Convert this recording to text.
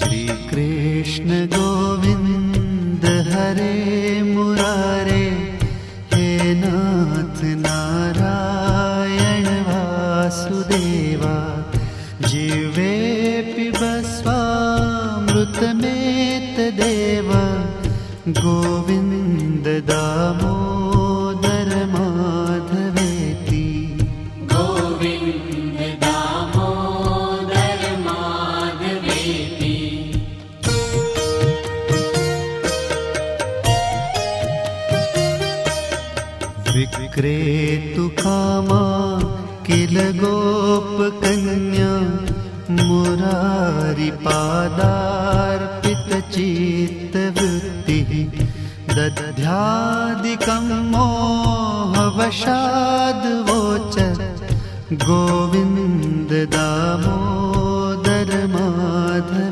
श्री कृष्ण गोविंद हरे मुरारे, हे नाथ नारायण वासुदेवा। जीवे पिबस्वामृतमेतदेव, गोविंद दामोदर माधवेति। गोविंद दामोदर माधवेति। विक्रेतु कामा किल गोपकन्या, मुरारिपादार्पित चित्तवृत्तिः। दध्यादिकं मोहवशाद् वोचत्, गोविन्द दामो